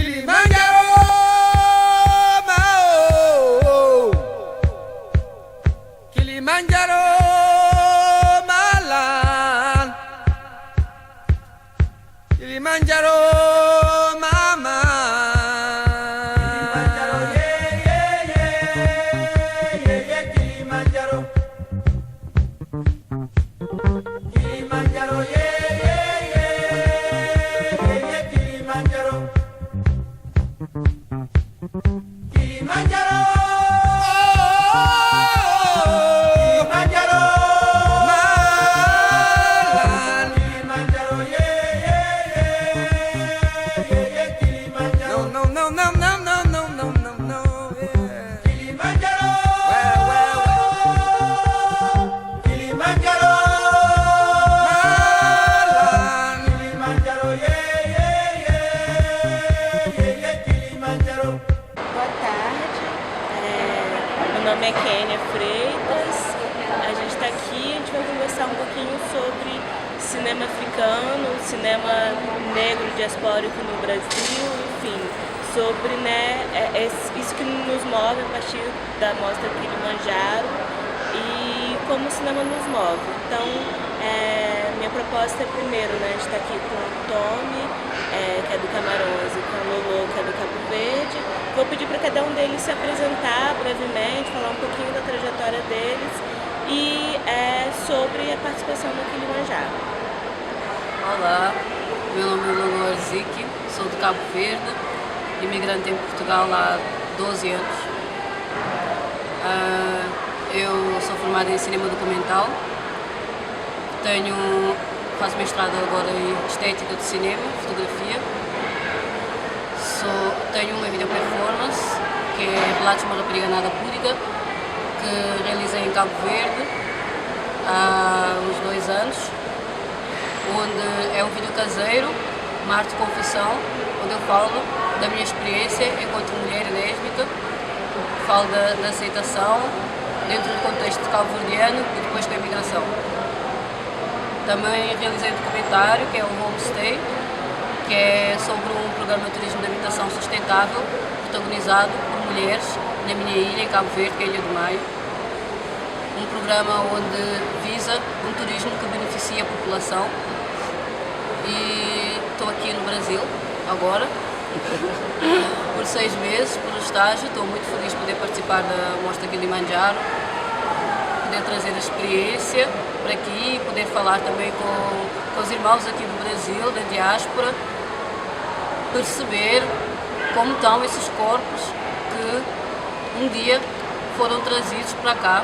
Kilimanjaro, Malan, Kilimanjaro, Mama. Kilimanjaro, yeah, yeah, yeah, yeah, yeah, Kilimanjaro. Kilimanjaro, yeah, yeah, yeah, yeah, Kilimanjaro. Kilimanjaro. Meu nome é Kênia Freitas, a gente está aqui, a gente vai conversar um pouquinho sobre cinema africano, cinema negro diaspórico no Brasil, enfim, sobre isso que nos move a partir da mostra Kilimanjaro e como o cinema nos move. Então, minha proposta é primeiro, a gente está aqui com o Tommy, que é do Camarões, e com a Lolo, que é do Cabo Verde. Vou pedir para cada um deles se apresentar brevemente, falar um pouquinho da trajetória deles e sobre a participação no Kilimanjaro. Olá, meu nome é Lolo Arzique, sou do Cabo Verde, imigrante em Portugal há 12 anos. Eu sou formada em cinema documental, faço mestrado agora em estética de cinema, fotografia. Tenho uma video performance que é Relatos de uma Rapariga Nada Púdica, que realizei em Cabo Verde há uns 2 anos, onde é um vídeo caseiro, uma arte de confissão, onde eu falo da minha experiência enquanto mulher lésbica, falo da aceitação dentro do contexto cabo-verdiano e depois com a imigração. Também realizei um documentário que é o Homestay, que é sobre um programa de turismo de habitação sustentável protagonizado por mulheres na minha ilha, em Cabo Verde, que é a Ilha do Maio. Um programa onde visa um turismo que beneficia a população. E estou aqui no Brasil, agora, por 6 meses, por estágio. Estou muito feliz de poder participar da mostra Kilimanjaro, poder trazer a experiência para aqui, poder falar também com os irmãos aqui do Brasil, da diáspora, perceber como estão esses corpos que um dia foram trazidos para cá,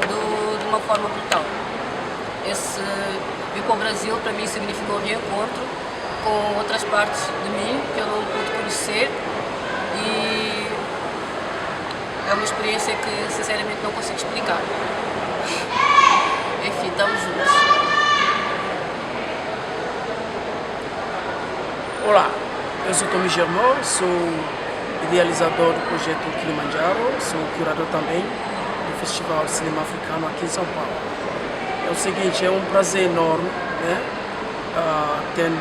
de uma forma brutal. Vir para o Brasil para mim significou um reencontro com outras partes de mim que eu não pude conhecer e é uma experiência que sinceramente não consigo explicar. Enfim, estamos juntos. Olá, eu sou Tommy Germão, sou idealizador do projeto Kilimanjaro, sou curador também do Festival de Cinema Africano aqui em São Paulo. É o seguinte, é um prazer enorme, tendo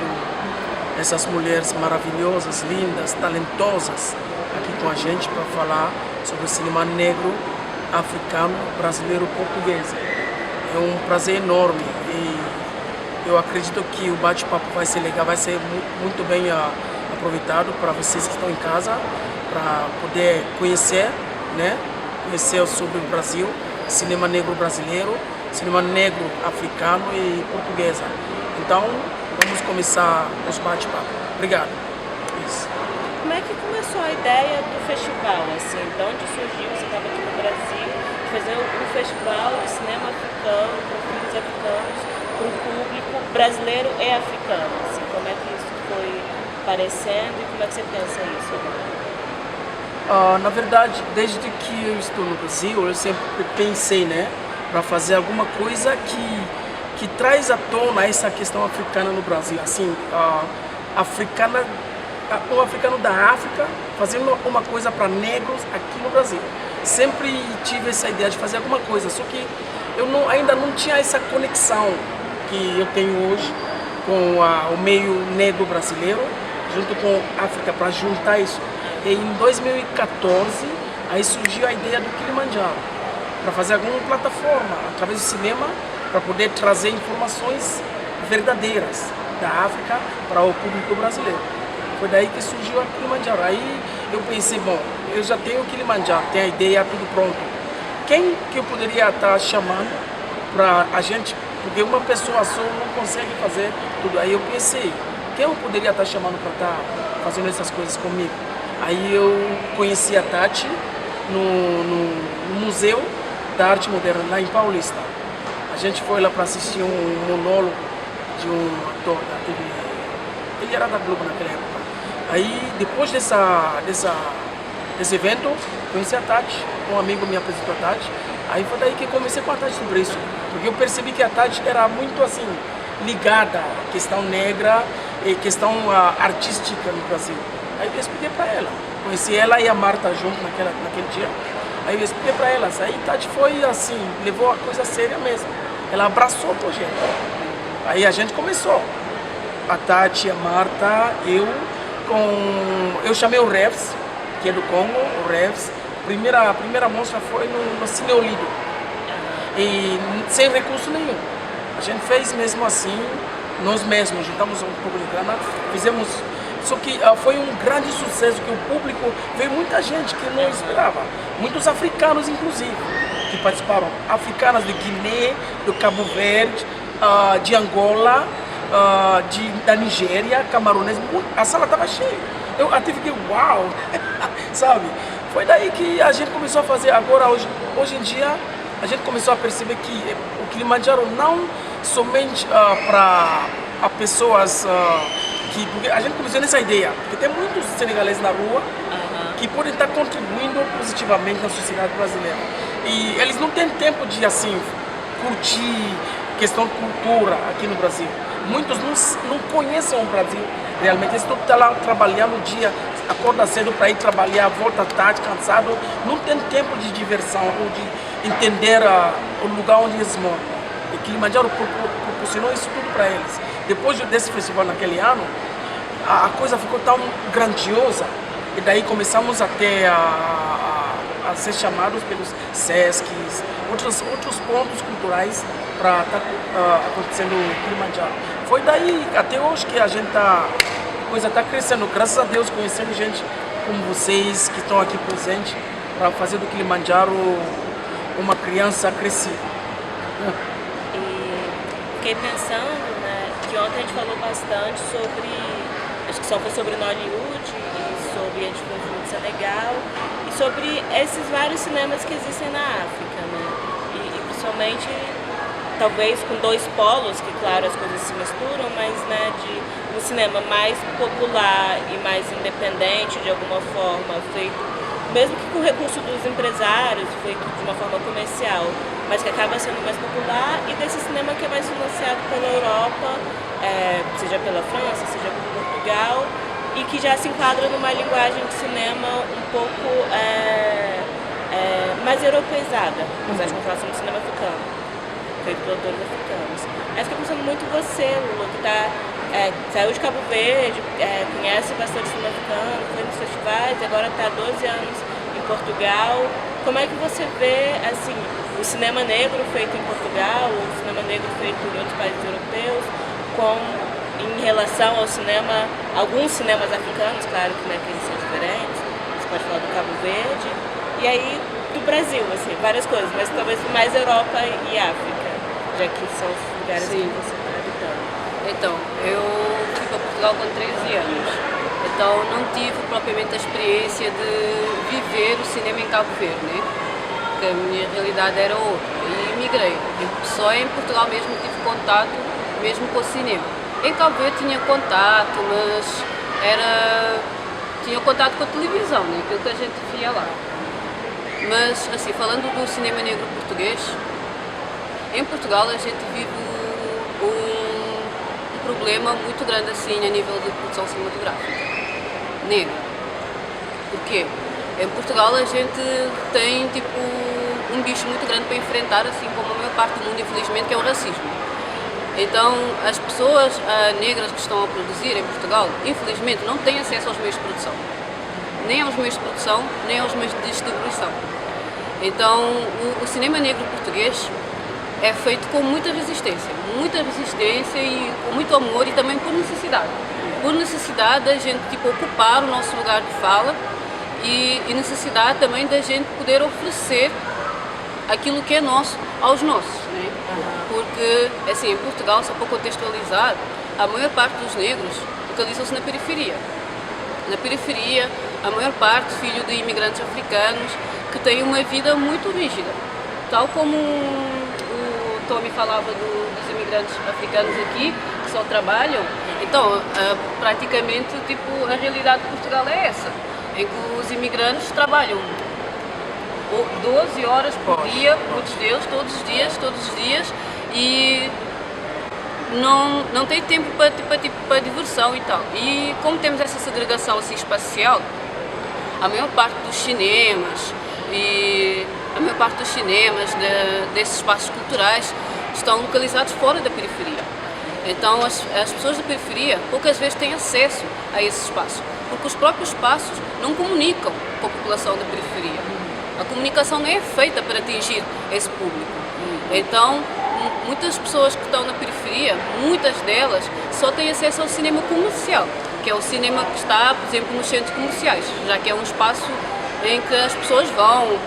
essas mulheres maravilhosas, lindas, talentosas aqui com a gente para falar sobre o cinema negro, africano, brasileiro, português. É um prazer enorme e eu acredito que o bate-papo vai ser legal, vai ser muito bem aproveitado para vocês que estão em casa, para poder conhecer, conhecer sobre o Brasil, cinema negro brasileiro, cinema negro africano e portuguesa. Então, vamos começar os bate-papos. Obrigado. Isso. Como é que começou a ideia do festival? Assim, de onde surgiu? Você estava aqui no Brasil, de fazer um festival de cinema africano, com filmes africanos, para o público brasileiro e africano. Assim, como é que isso foi aparecendo e como é que você pensa isso? Na verdade, desde que eu estou no Brasil, eu sempre pensei, para fazer alguma coisa que traz à tona essa questão africana no Brasil, assim, um africano da África fazendo uma coisa para negros aqui no Brasil. Sempre tive essa ideia de fazer alguma coisa, só que eu ainda não tinha essa conexão que eu tenho hoje com o meio negro brasileiro junto com a África, para juntar isso. E em 2014, aí surgiu a ideia do Kilimanjaro, para fazer alguma plataforma, através do cinema, para poder trazer informações verdadeiras da África para o público brasileiro. Foi daí que surgiu a Kilimanjaro. Aí eu pensei, bom, eu já tenho o Kilimanjaro, tenho a ideia, tudo pronto. Quem que eu poderia estar chamando para a gente, porque uma pessoa só não consegue fazer tudo. Aí eu pensei, quem eu poderia estar chamando para estar fazendo essas coisas comigo? Aí eu conheci a Tati no Museu da Arte Moderna, lá em Paulista. A gente foi lá para assistir um monólogo de um ator da TV. Ele era da Globo naquela época. Aí, depois desse evento, conheci a Tati, um amigo me apresentou a Tati. Aí foi daí que comecei com a Tati sobre isso, porque eu percebi que a Tati era muito assim, ligada à questão negra e questão artística no Brasil. Aí eu expliquei para ela. Conheci ela e a Marta junto naquele dia. Aí eu expliquei para elas. Aí a Tati foi assim, levou a coisa séria mesmo. Ela abraçou o projeto. Aí a gente começou. A Tati, a Marta, eu chamei o Revs, que é do Congo, o Revs. A primeira mostra foi no Cine Olido. E sem recurso nenhum. A gente fez mesmo assim, nós mesmos, juntamos um pouco de grana, fizemos. Só que foi um grande sucesso, que o público veio muita gente que não esperava. Muitos africanos, inclusive, que participaram. Africanas de Guiné, do Cabo Verde, de Angola, da Nigéria, camarões. A sala estava cheia. Eu até fiquei, uau! Sabe? Foi daí que a gente começou a fazer. Agora, hoje em dia, a gente começou a perceber que o Kilimanjaro não somente para pessoas... porque a gente começou nessa ideia, porque tem muitos senegaleses na rua que podem estar contribuindo positivamente na sociedade brasileira. E eles não têm tempo de, assim, curtir questão de cultura aqui no Brasil. Muitos não conhecem o Brasil realmente. Eles estão lá trabalhando o dia, acorda cedo para ir trabalhar, volta tarde, cansado. Não tem tempo de diversão ou de entender o lugar onde eles moram. E Kilimanjaro proporcionou isso tudo para eles. Depois desse festival naquele ano, a coisa ficou tão grandiosa e daí começamos a ter a ser chamados pelos SESCs, outros pontos culturais para estar acontecendo o Kilimanjaro. Foi daí até hoje que a coisa está crescendo, graças a Deus, conhecendo gente como vocês que estão aqui presentes para fazer do Kilimanjaro uma criança crescida. Fiquei pensando, né, que ontem a gente falou bastante sobre, acho que só foi sobre Nollywood e sobre a gente no Senegal e sobre esses vários cinemas que existem na África, né, e principalmente, talvez com dois polos, que claro as coisas se misturam, mas né, de um cinema mais popular e mais independente de alguma forma, feito mesmo que com recurso dos empresários, feito de uma forma comercial, mas que acaba sendo mais popular, e desse cinema que é mais financiado pela Europa, seja pela França, seja por Portugal, e que já se enquadra numa linguagem de cinema um pouco mais europeizada, apesar de continuar sendo cinema africano, feito por autores africanos. Acho que eu pensando muito você, Lula, que saiu de Cabo Verde, conhece bastante cinema africano, foi nos festivais, agora está há 12 anos em Portugal. Como é que você vê assim, o cinema negro feito em Portugal, o cinema negro feito em outros países europeus, em relação ao cinema, alguns cinemas africanos, claro que, né, que eles são diferentes, você pode falar do Cabo Verde, e aí do Brasil, assim, várias coisas, mas talvez mais Europa e África, já que são os lugares que você está habitando. Então, eu fui para Portugal com 13 anos, então não tive propriamente a experiência de viver o cinema em Cabo Verde, né? Porque a minha realidade era outra, e migrei. Só em Portugal mesmo tive contato mesmo com o cinema. Em Cabo Verde tinha contato, mas tinha contato com a televisão, né? Aquilo que a gente via lá. Mas, assim, falando do cinema negro português, em Portugal a gente vive um problema muito grande assim a nível de produção cinematográfica negra. Por quê? Em Portugal a gente tem tipo um bicho muito grande para enfrentar, assim como a maior parte do mundo, infelizmente, que é o racismo. Então, as pessoas negras que estão a produzir em Portugal, infelizmente, não têm acesso aos meios de produção. Nem aos meios de produção, nem aos meios de distribuição. Então, o cinema negro português é feito com muita resistência e com muito amor e também por necessidade. Por necessidade da gente ocupar o nosso lugar de fala e necessidade também da gente poder oferecer aquilo que é nosso aos nossos, né? Porque, assim, em Portugal, só para contextualizar, a maior parte dos negros localizam-se na periferia. Na periferia, a maior parte filho de imigrantes africanos que têm uma vida muito rígida. Tal como o Tommy falava dos imigrantes africanos aqui, que só trabalham. Então, praticamente, a realidade de Portugal é essa, em que os imigrantes trabalham 12 horas por dia, muitos deles, todos os dias, e não tem tempo para diversão e tal. E como temos essa segregação assim espacial, a maior parte dos cinemas desses espaços culturais estão localizados fora da periferia. Então as pessoas da periferia poucas vezes têm acesso a esse espaço, porque os próprios espaços não comunicam com a população da periferia. A comunicação não é feita para atingir esse público. Então, muitas pessoas que estão na periferia, muitas delas, só têm acesso ao cinema comercial, que é o cinema que está, por exemplo, nos centros comerciais, já que é um espaço em que as pessoas vão,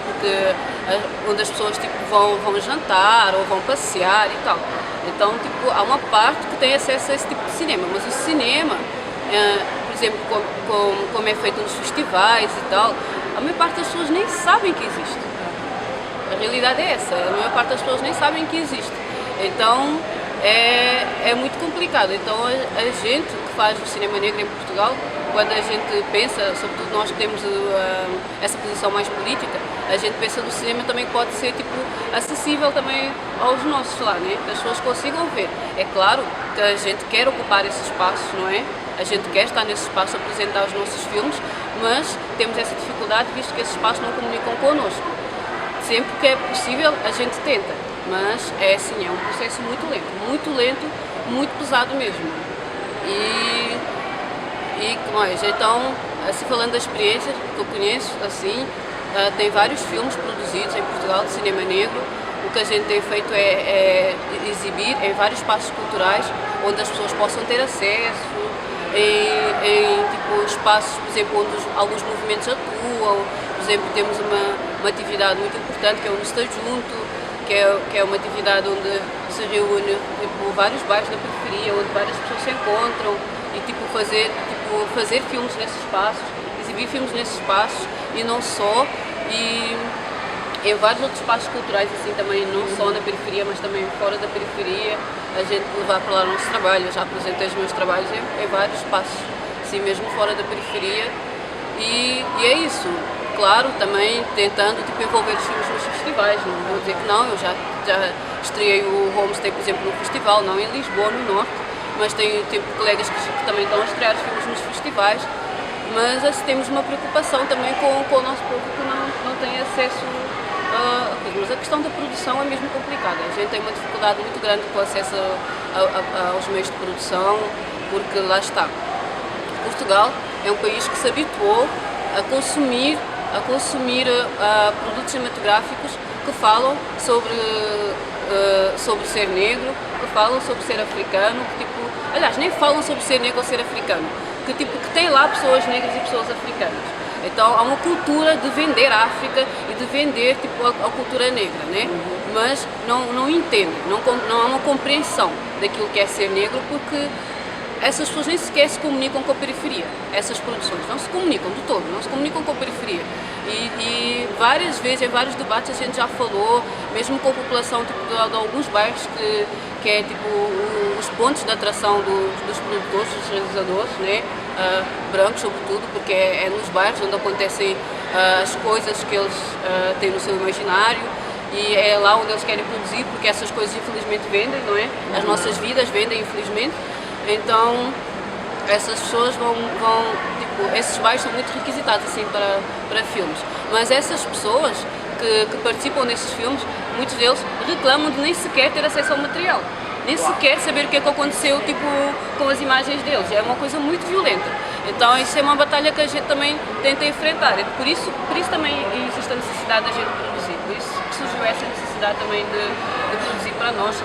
onde as pessoas vão jantar ou vão passear e tal. Então, há uma parte que tem acesso a esse tipo de cinema, mas o cinema, por exemplo, como é feito nos festivais e tal, a maior parte das pessoas nem sabem que existe. A realidade é essa, a maior parte das pessoas nem sabem que existe. Então é muito complicado. Então a gente que faz o cinema negro em Portugal, quando a gente pensa, sobretudo nós que temos essa posição mais política, a gente pensa no cinema também pode ser acessível também aos nossos lá, né? Que as pessoas consigam ver. É claro que a gente quer ocupar esses espaços, não é? A gente quer estar nesse espaço a apresentar os nossos filmes, mas temos essa dificuldade visto que esses espaços não comunicam connosco. Sempre que é possível a gente tenta, mas é assim, é um processo muito lento, muito pesado mesmo. E que mais? Então, assim, falando da experiência que eu conheço, assim, tem vários filmes produzidos em Portugal de cinema negro. O que a gente tem feito é exibir em vários espaços culturais onde as pessoas possam ter acesso, em espaços, por exemplo, onde alguns movimentos atuam. Por exemplo, temos uma atividade muito importante que é o Nos Está Junto, que é uma atividade onde se reúne vários bairros da periferia, onde várias pessoas se encontram e fazer filmes nesses espaços, exibir filmes nesses espaços e não só, e em vários outros espaços culturais assim também, não só na periferia, mas também fora da periferia, a gente levar para lá o nosso trabalho. Eu já apresentei os meus trabalhos em vários espaços, assim mesmo fora da periferia, e é isso. Claro, também tentando envolver os filmes nos festivais, não vou dizer que não, eu já estreiei o Homestay, por exemplo, no festival, não em Lisboa, no Norte, mas tenho colegas que também estão a estrear os filmes nos festivais, mas assim, temos uma preocupação também com o nosso povo que não tem acesso a coisas. Mas a questão da produção é mesmo complicada, a gente tem uma dificuldade muito grande com o acesso aos meios de produção, porque lá está, Portugal é um país que se habituou a consumir produtos cinematográficos que falam sobre ser negro, que falam sobre ser africano, aliás, nem falam sobre ser negro ou ser africano, que tem lá pessoas negras e pessoas africanas. Então há uma cultura de vender a África e de vender a cultura negra, né? Mas não entendem, não há uma compreensão daquilo que é ser negro, porque essas pessoas nem sequer se comunicam com a periferia. Essas produções não se comunicam de todo, não se comunicam com a periferia. E várias vezes, em vários debates, a gente já falou, mesmo com a população de alguns bairros, que é os pontos de atração dos produtores, dos realizadores, né? Brancos sobretudo, porque é nos bairros onde acontecem as coisas que eles têm no seu imaginário, e é lá onde eles querem produzir, porque essas coisas infelizmente vendem, não é? As nossas vidas vendem, infelizmente. Então, essas pessoas esses bairros são muito requisitados assim para filmes. Mas essas pessoas que participam desses filmes, muitos deles reclamam de nem sequer ter acesso ao material. nem sequer saber o que é que aconteceu tipo, com as imagens deles. É uma coisa muito violenta. Então isso é uma batalha que a gente também tenta enfrentar. Por isso também existe a necessidade da gente produzir. Por isso que surgiu essa necessidade também de produzir para nós.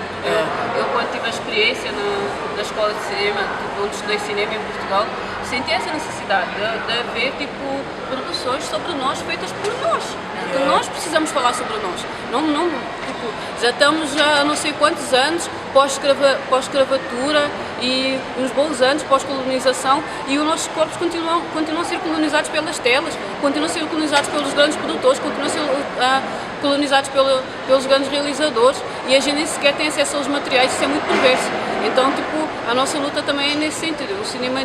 Eu quando tive a experiência na escola de cinema, tipo, onde estudei cinema em Portugal, senti essa necessidade de haver tipo, produções sobre nós feitas por nós. Porque nós precisamos falar sobre nós. Tipo, já estamos há não sei quantos anos pós-escravatura e uns bons anos pós-colonização e os nossos corpos continuam a ser colonizados pelas telas, continuam a ser colonizados pelos grandes produtores, continuam a ser colonizados pelos grandes realizadores e a gente nem sequer tem acesso aos materiais, isso é muito perverso. Então, tipo, a nossa luta também é nesse sentido. O cinema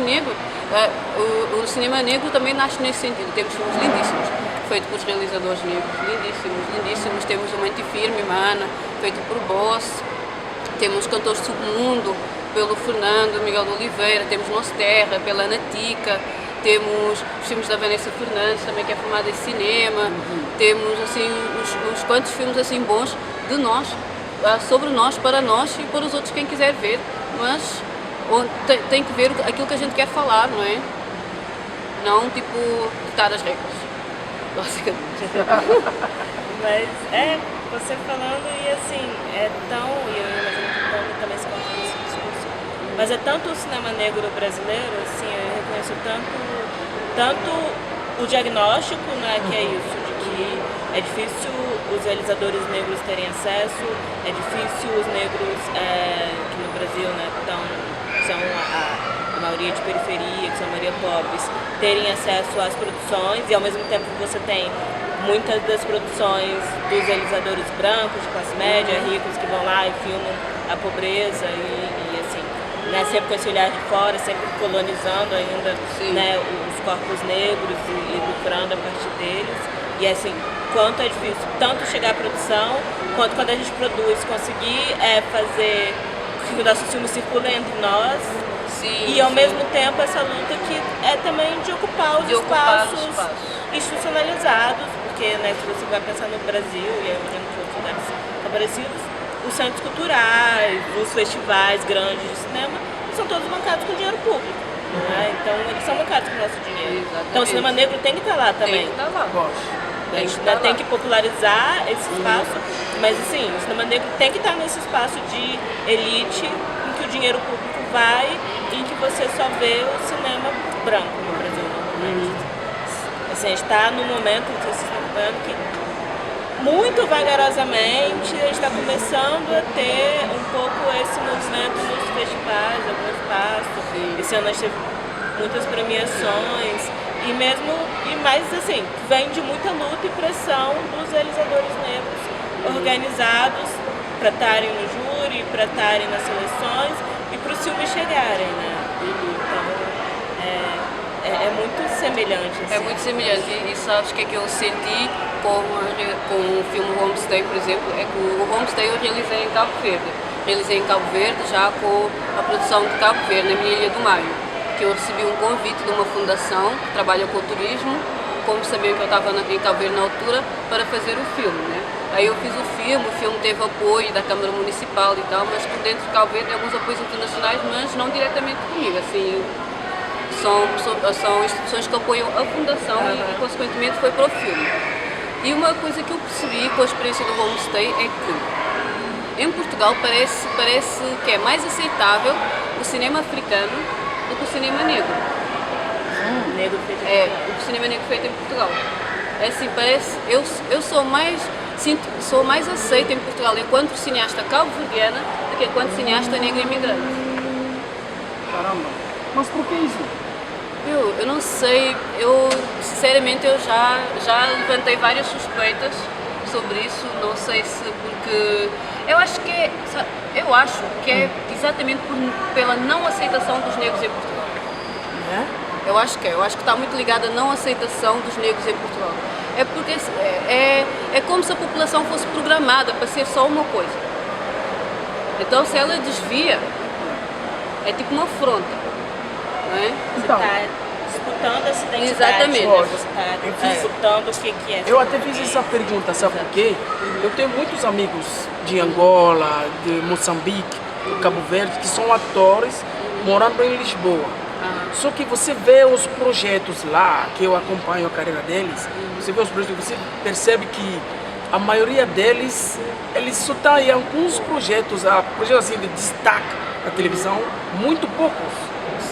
negro também nasce nesse sentido. Temos filmes lindíssimos, feitos por realizadores negros, lindíssimos. Temos o Mente Firme, Mana, feito por Boss. Temos Cantores do Submundo, pelo Fernando Miguel de Oliveira. Temos Nossa Terra, pela Ana Tica. Temos os filmes da Vanessa Fernandes, também que é formada em cinema. Temos, assim, uns quantos filmes assim bons de nós, sobre nós, para nós e para os outros quem quiser ver, mas tem que ver aquilo que a gente quer falar, não é? Não, tipo, ditar as regras, basicamente. Mas você falando e assim, e eu imagino que o Tony também se conta nesse discurso, mas é tanto o cinema negro brasileiro, assim, eu reconheço tanto o diagnóstico, né, que é isso, de que é difícil os realizadores negros terem acesso, é difícil os negros que no Brasil, né, são a maioria de periferia, que são a maioria pobres, terem acesso às produções e ao mesmo tempo você tem muitas das produções dos realizadores brancos, de classe média, ricos, que vão lá e filmam a pobreza e assim, né, sempre com esse olhar de fora, sempre colonizando ainda, né, os corpos negros e lucrando a partir deles. E assim, quanto é difícil tanto chegar à produção, quanto quando a gente produz, conseguir fazer que o nosso filme circule entre nós. E ao mesmo tempo essa luta que é também de ocupar os espaços institucionalizados, porque, né, se você vai pensar no Brasil e eu imagino que outros lugares são parecidos, os centros culturais, os festivais grandes de cinema, são todos bancados com dinheiro público. Né? Então eles são bancados com o nosso dinheiro. Exatamente. Então o cinema negro tem que estar lá também. Tem que estar lá. A gente ainda tem que popularizar esse espaço, mas assim, o cinema negro tem que estar nesse espaço de elite em que o dinheiro público vai e que você só vê o cinema branco no Brasil normalmente. Assim, a gente está num momento, não sei se vocês estão vendo, que muito vagarosamente a gente está começando a ter um pouco esse movimento nos festivais, algum espaço. Esse ano a gente teve muitas premiações. E mais assim, vem de muita luta e pressão dos realizadores negros organizados para estarem no júri, para estarem nas seleções e para os filmes chegarem, né? Então, é muito semelhante. Assim. É muito semelhante. E sabes o que é que eu senti com o filme Homestay, por exemplo? É que o Homestay eu realizei em Cabo Verde. Realizei em Cabo Verde já com a produção de Cabo Verde, na minha Ilha do Maio. Que eu recebi um convite de uma fundação que trabalha com o turismo, como sabiam que eu estava em Cabo Verde na altura, para fazer o filme, né? Aí eu fiz o filme teve apoio da Câmara Municipal e tal, mas por dentro de Cabo Verde alguns apoios internacionais, mas não diretamente comigo, assim, são instituições que apoiam a fundação e consequentemente foi para o filme. E uma coisa que eu percebi com a experiência do Homestay é que em Portugal parece que é mais aceitável o cinema africano do que o cinema negro. Negro feito o cinema negro feito em Portugal. É assim, parece. Eu sou mais aceita em Portugal enquanto cineasta cabo-verdiana do que enquanto cineasta negro imigrante. Caramba, mas por que isso? Eu não sei, sinceramente eu já levantei várias suspeitas sobre isso, não sei se porque eu acho que é exatamente pela não aceitação dos negros em Portugal. Eu acho que está muito ligada à não aceitação dos negros em Portugal. É porque é como se a população fosse programada para ser só uma coisa. Então se ela desvia, é tipo uma afronta, não é? Então, Você está disputando essa identidade. Exatamente. Você está disputando o que é. eu até fiz essa pergunta, sabe por quê? Eu tenho muitos amigos de Angola, de Moçambique, do Cabo Verde, que são atores morando em Lisboa. Só que você vê os projetos lá, que eu acompanho a carreira deles, você vê os projetos, você percebe que a maioria deles, eles só estão em alguns projetos, projetos assim de destaque na televisão, muito poucos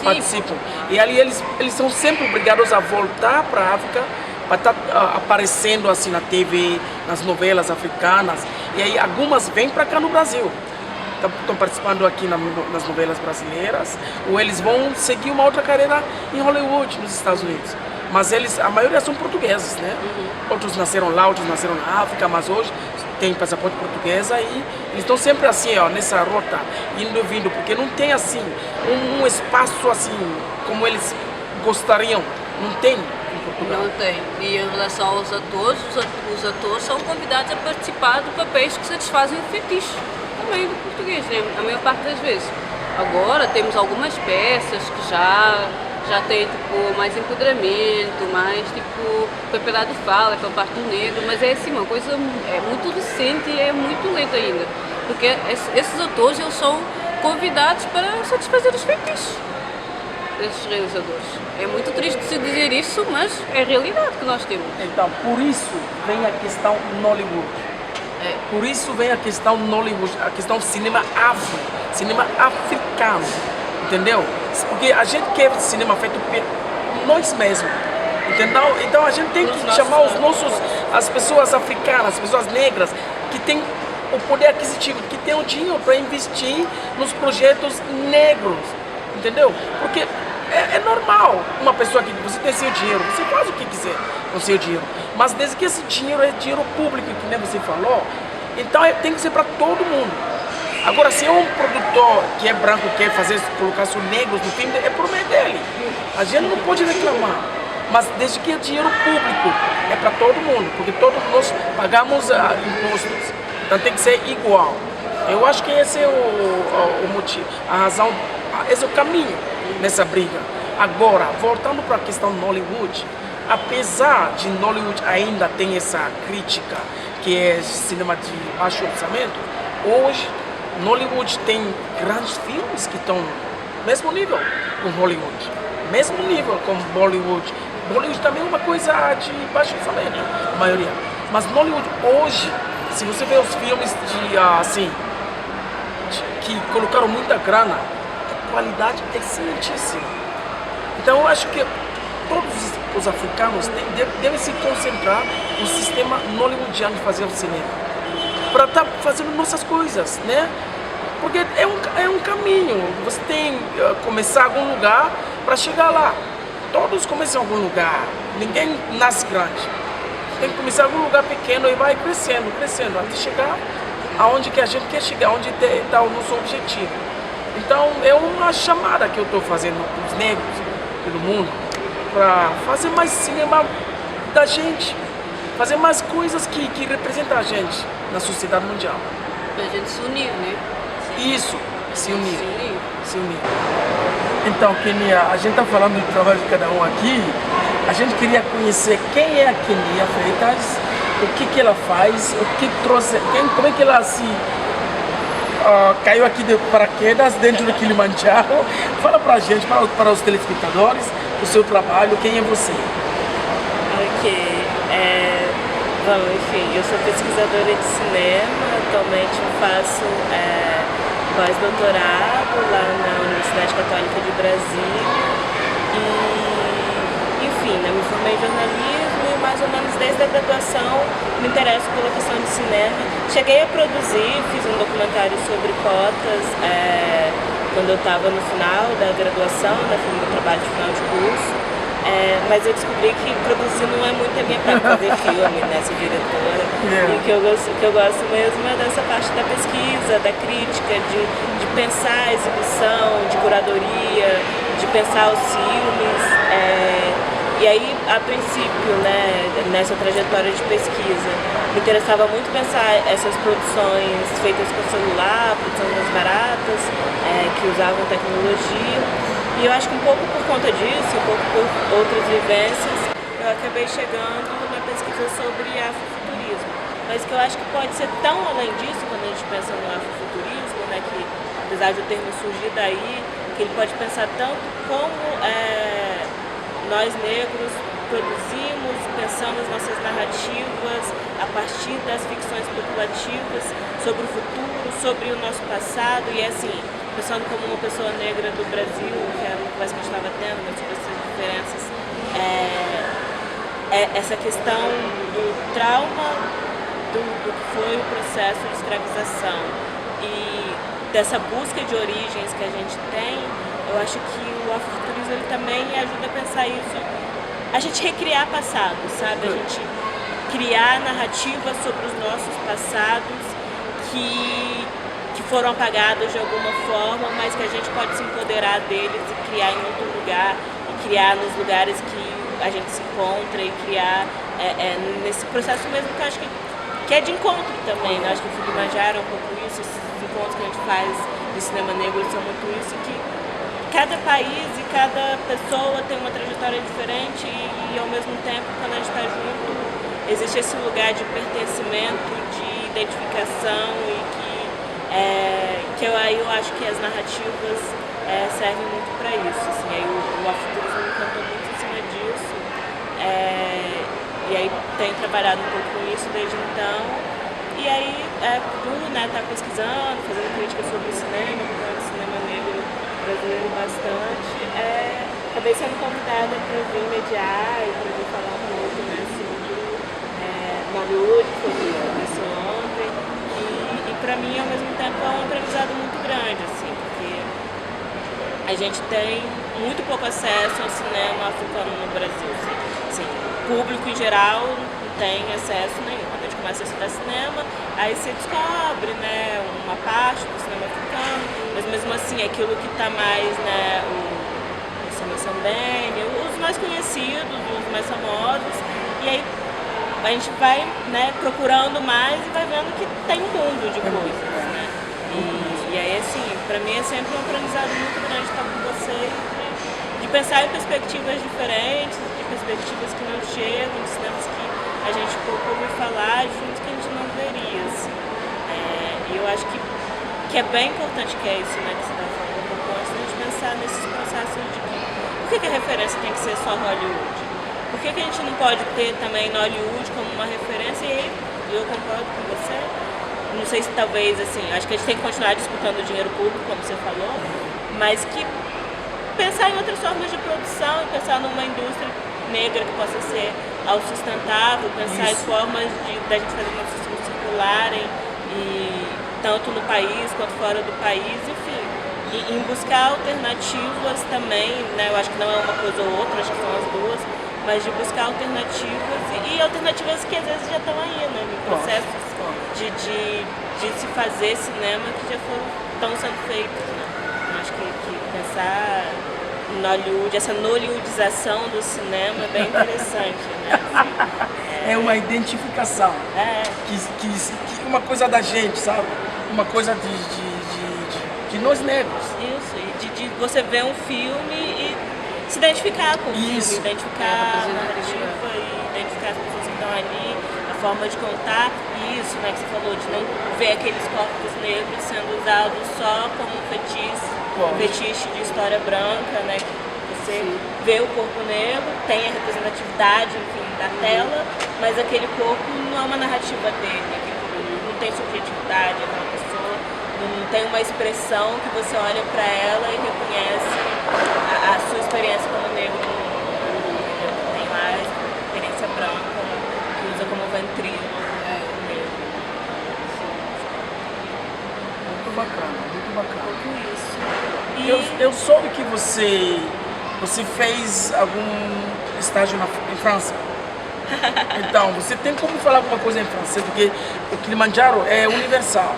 participam. E ali eles são sempre obrigados a voltar para a África para estar aparecendo assim na TV, nas novelas africanas. E aí algumas vêm para cá no Brasil. Estão participando aqui nas novelas brasileiras, ou eles vão seguir uma outra carreira em Hollywood, nos Estados Unidos. Mas a maioria são portugueses, né? Outros nasceram lá, outros nasceram na África, mas hoje tem passaporte portuguesa e eles estão sempre assim, ó, nessa rota, indo e vindo, porque não tem assim um espaço assim como eles gostariam. Não tem em Portugal. Não tem. E em relação aos atores, os atores são convidados a participar de papéis que satisfazem o fetiche também do português, né? A maior parte das vezes. Agora temos algumas peças que já tem tipo mais empoderamento, mais tipo propriedade de fala pela parte do negro, mas é assim, uma coisa muito recente e é muito lenta ainda, porque esses atores eles são convidados para satisfazer os fetiches desses realizadores. É muito triste se dizer isso, mas é a realidade que nós temos. Então, por isso vem a questão Nollywood. Por isso vem a questão Nollywood, a questão cinema afro, cinema africano, entendeu? Porque a gente quer cinema feito por nós mesmos, entendeu? Então a gente tem que chamar as pessoas africanas, as pessoas negras, que têm o poder aquisitivo, que têm o dinheiro para investir nos projetos negros, entendeu? Porque é normal uma pessoa que você tem seu dinheiro, você faz o que quiser com seu dinheiro, mas desde que esse dinheiro é dinheiro público, que nem você falou, então tem que ser para todo mundo. Agora, se é um produtor que é branco, quer colocar os negros no filme, é problema dele. A gente não pode reclamar, mas desde que é dinheiro público, é para todo mundo, porque todos nós pagamos impostos, então tem que ser igual. Eu acho que esse é o motivo, a razão, esse é o caminho nessa briga. Agora, voltando para a questão do Nollywood, apesar de Nollywood ainda ter essa crítica, que é cinema de baixo orçamento, hoje Nollywood tem grandes filmes que estão no mesmo nível com Hollywood, mesmo nível com Bollywood. Bollywood também é uma coisa de baixo orçamento, a maioria. Mas Nollywood hoje, se você vê os filmes que colocaram muita grana, a qualidade é excelentíssima. Então eu acho que todos os africanos devem se concentrar no sistema nollywoodiano de fazer o cinema, para estar fazendo nossas coisas, né? Porque é um caminho, você tem que começar em algum lugar para chegar lá. Todos começam em algum lugar, ninguém nasce grande. Tem que começar em algum lugar pequeno e vai crescendo, até chegar aonde que a gente quer chegar, onde está o nosso objetivo. Então é uma chamada que eu estou fazendo para os negros pelo mundo, para fazer mais cinema da gente, fazer mais coisas que representam a gente na sociedade mundial. Para a gente se unir, né? Isso, se unir. Então, Kenia, a gente está falando do trabalho de cada um aqui, a gente queria conhecer quem é a Kenia Freitas, o que ela faz, o que trouxe, como é que ela se caiu aqui de paraquedas dentro do Kilimanjaro. Fala pra gente, para os telespectadores, o seu trabalho, quem é você? Ok, bom, enfim, eu sou pesquisadora de cinema, atualmente eu faço pós-doutorado lá na Universidade Católica de Brasília e, enfim, eu me formei em jornalismo e mais ou menos desde a graduação me interesso pela questão de cinema. Cheguei a produzir, fiz um documentário sobre cotas quando eu estava no final da graduação, no meu trabalho de final de curso. Mas eu descobri que produzir não é muito a minha praia, fazer filme, né, ser diretora. E o que eu gosto mesmo é dessa parte da pesquisa, da crítica, de pensar a exibição, de curadoria, de pensar os filmes. E aí, a princípio, né, nessa trajetória de pesquisa, me interessava muito pensar essas produções feitas com celular, produções mais baratas, que usavam tecnologia. E eu acho que um pouco por conta disso, um pouco por outras vivências, eu acabei chegando na pesquisa sobre afrofuturismo. Mas que eu acho que pode ser tão além disso, quando a gente pensa no afrofuturismo, né, que apesar de o termo surgir daí, que ele pode pensar tanto como nós negros produzimos, pensamos nossas narrativas a partir das ficções especulativas sobre o futuro, sobre o nosso passado, e assim, pensando como uma pessoa negra do Brasil, que era uma conversa que a gente estava tendo, né, sobre essas diferenças, essa questão do trauma do que foi o processo de escravização e dessa busca de origens que a gente tem, eu acho que o afrofuturismo ele também ajuda a pensar isso, a gente recriar passado, sabe? A gente criar narrativas sobre os nossos passados que foram apagados de alguma forma, mas que a gente pode se empoderar deles e criar em outro lugar, e criar nos lugares que a gente se encontra, e criar nesse processo mesmo que eu acho que é de encontro também, né? Acho que o Kilimanjaro é um pouco isso, esses encontros que a gente faz de cinema negro são muito isso, que cada país e cada pessoa tem uma trajetória diferente e ao mesmo tempo, quando a gente está junto, existe esse lugar de pertencimento, de identificação e que aí eu acho que as narrativas servem muito para isso. Assim, aí o afrofuturismo me encantou muito em cima disso e aí tenho trabalhado um pouco com isso desde então. E aí, por estar pesquisando, fazendo crítica sobre o cinema, acompanhando o cinema negro brasileiro bastante, acabei sendo convidada para vir mediar e para vir falar um pouco, né, sobre Nollywood, que foi o que começou ontem. E para mim, ao mesmo tempo, é um aprendizado muito grande, assim, porque a gente tem muito pouco acesso ao cinema africano no Brasil. Assim, público em geral não tem acesso nenhum. Quando a gente começa a estudar cinema, aí você descobre, né, uma parte do cinema africano, mas mesmo assim aquilo que está mais, né, o Samba Sambene, os mais conhecidos, os mais famosos, e aí a gente vai, né, procurando mais e vai vendo que tem um mundo de coisas, né? E aí, assim, pra mim é sempre um aprendizado muito grande estar com vocês, de pensar em perspectivas diferentes, de perspectivas que não chegam, de cinemas que a gente pouco ouve falar, de filmes que a gente não veria, assim. E eu acho que é bem importante que é isso, né, que você está falando um pouco antes, de a gente pensar nesses processos de por que a referência tem que ser só Hollywood? Por que a gente não pode ter também Nollywood como uma referência? E eu concordo com você. Não sei se talvez, assim, acho que a gente tem que continuar disputando o dinheiro público, como você falou, mas que pensar em outras formas de produção, pensar numa indústria negra que possa ser autossustentável, pensar em formas da gente fazer nossos filmes circularem, e tanto no país quanto fora do país, enfim. E em buscar alternativas também, né? Eu acho que não é uma coisa ou outra, acho que são as duas, mas de buscar alternativas e alternativas que às vezes já estão aí, né, em processos de se fazer cinema que já estão sendo feitos, né. Eu acho que pensar em Nollywood, essa nollywoodização do cinema é bem interessante, né. Assim, é uma identificação, que uma coisa da gente, sabe? Uma coisa de nós negros. Isso, e de você ver um filme e se identificar com o filme, identificar a narrativa e identificar as pessoas que estão ali, a forma de contar, e isso, né, que você falou, de não ver aqueles corpos negros sendo usados só como um fetiche de história branca, né, que você vê o corpo negro, tem a representatividade, enfim, da tela, mas aquele corpo não é uma narrativa dele, aquele corpo não tem subjetividade, aquela pessoa não tem uma expressão que você olha para ela e reconhece a sua experiência como negro. Tem lá a experiência branca, que usa como ventrilo. Muito bacana, muito bacana. Isso. Eu soube que você fez algum estágio em França. Então, você tem como falar alguma coisa em francês? Porque o Kilimanjaro é universal.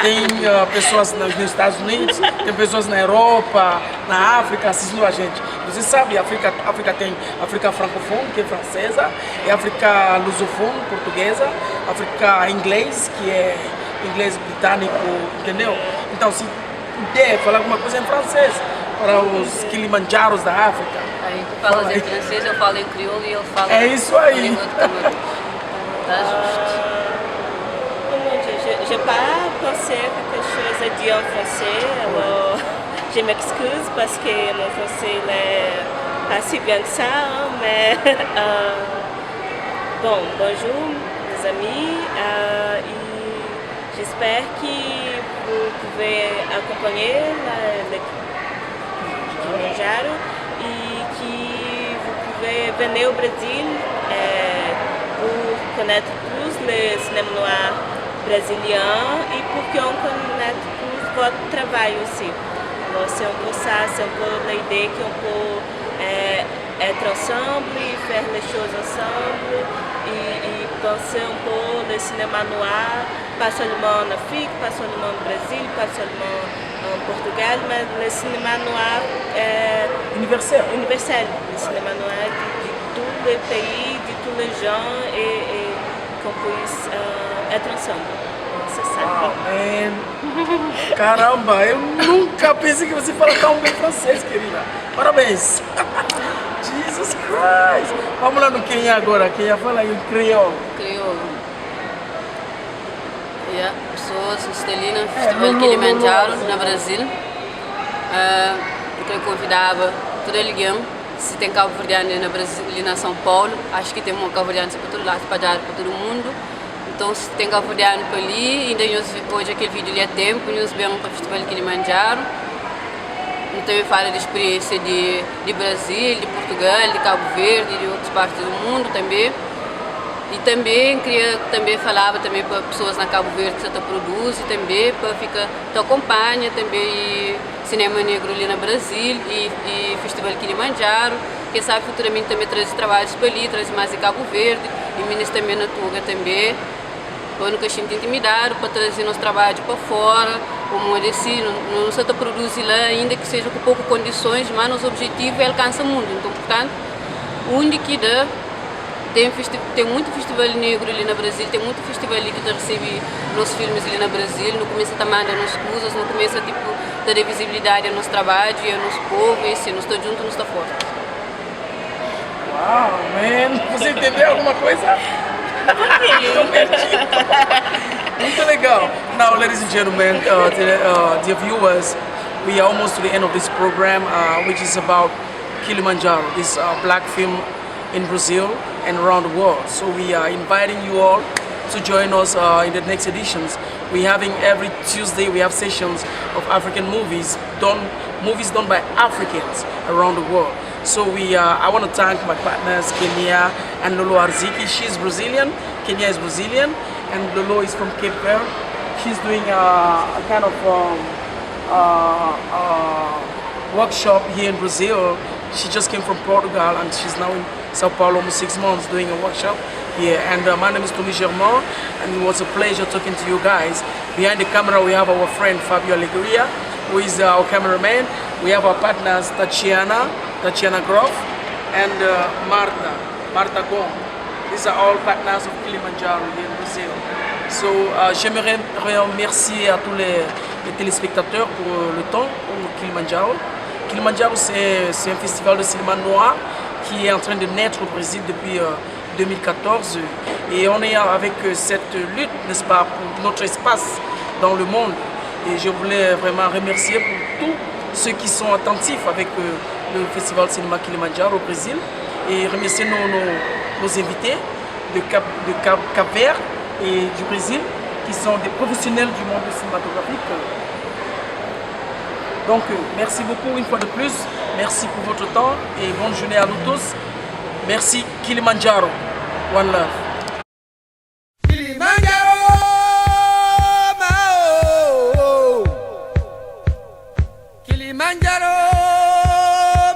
Tem pessoas nos Estados Unidos, tem pessoas na Europa, na África assistindo a gente. Você sabe, a África tem África francofone, que é francesa, e África lusofone, portuguesa, África inglês, que é inglês britânico, entendeu? Então, se puder falar alguma coisa em francês para os Kilimanjaros da África. Aí tu falas em francês, eu falo em crioulo e ele fala isso aí. em língua de Camarão. Tá justo. je parle penser quelque chose à dire en français, alors je m'excuse parce que mon français n'est pas si bien que ça, hein, mais bon, bonjour mes amis, et j'espère que vous pouvez accompagner le Kilimanjaro et que vous pouvez venir au Brésil pour connaître plus le cinéma noir brésilien et pour qu'on connaisse plus votre travail aussi. Alors c'est un peu ça, c'est un peu l'idée qu'on peut être ensemble et faire les choses ensemble et penser un peu le cinéma noir, pas seulement en Afrique, pas seulement au Brésil, pas seulement en Portugal, mais le cinéma noir Universel. universel, le cinéma noir de tous les pays, de tous les gens et qu'on puisse être ensemble. C'est ça. Wow, man. Caramba, eu nunca pensei que você fala tão bem francês, querida. Parabéns. Jesus Christ. Vamos lá no Kenya agora. Kenya fala em crioulo. Crioulo. Yeah. Sou Sustelina, Festival Kilimanjaro, no Brasil. Eu convidava toda a região. Se tem cabo-verdiano na Brasil, ali na São Paulo, acho que tem um cabo-verdiano para todo lado, espalhado para todo mundo. Então, se tem cabo-verdiano para ali, ainda hoje aquele vídeo ali é tempo, nós vemos para o Festival Kilimanjaro. Então, eu falo de experiência de Brasil, de Portugal, de Cabo Verde, de outras partes do mundo também. E também queria falava também para pessoas na Cabo Verde que você produz e também para ficar te acompanha também cinema negro ali no Brasil e Festival Kilimanjaro, que sabe futuramente também trazer trabalhos para ali, trazer mais de Cabo Verde e ministro também na Tuga também, para nunca se intimidar, para trazer nosso trabalho para fora, como eu disse, não só produz lá ainda que seja com poucas condições, mas nosso objetivo é alcançar o mundo, então portanto, onde que dá. Tem muito festival negro ali no Brasil, tem muito festival ali que recebe nossos filmes ali no Brasil, não começa a mandar nos coisas, não começa tipo dar visibilidade ao nosso trabalho e ao nosso povo, e assim, nós estamos juntos, nós estamos fortes. Wow, man. Você entendeu alguma coisa? Muito legal. Now, ladies and gentlemen, dear viewers, we are almost to the end of this program, which is about Kilimanjaro, this black film in Brazil and around the world. So we are inviting you all to join us in the next editions. We're having every Tuesday, we have sessions of African movies done by Africans around the world. So I want to thank my partners, Kenya and Lolo Arziki. She's Brazilian, Kenya is Brazilian, and Lolo is from Cape Verde. She's doing a kind of workshop here in Brazil. She just came from Portugal and she's now in Sao Paulo almost 6 months doing a workshop here. And my name is Tommy Germain, and it was a pleasure talking to you guys. Behind the camera we have our friend Fabio Alegria, who is our cameraman. We have our partners Tatiana Groff and Marta Gong. These are all partners of Kilimanjaro here in Brazil. So j'aimerais remercier à tous les téléspectateurs pour le temps pour Kilimanjaro. Kilimanjaro, c'est un festival de cinéma noir qui est en train de naître au Brésil depuis 2014 et on est avec cette lutte, n'est-ce pas, pour notre espace dans le monde. Et je voulais vraiment remercier pour tous ceux qui sont attentifs avec le festival cinéma Kilimanjaro au Brésil et remercier nos invités de Cap-Vert et du Brésil qui sont des professionnels du monde cinématographique. Donc, merci beaucoup une fois de plus. Merci pour votre temps et bonne journée à nous tous. Merci Kilimanjaro. One love. Kilimanjaro, Mao. Kilimanjaro,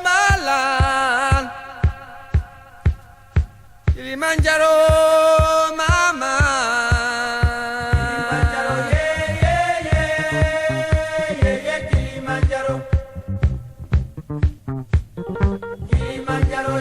Malan. Kilimanjaro, Mama. Kilimanjaro, yeah, Kilimanjaro. Kilimanjaro,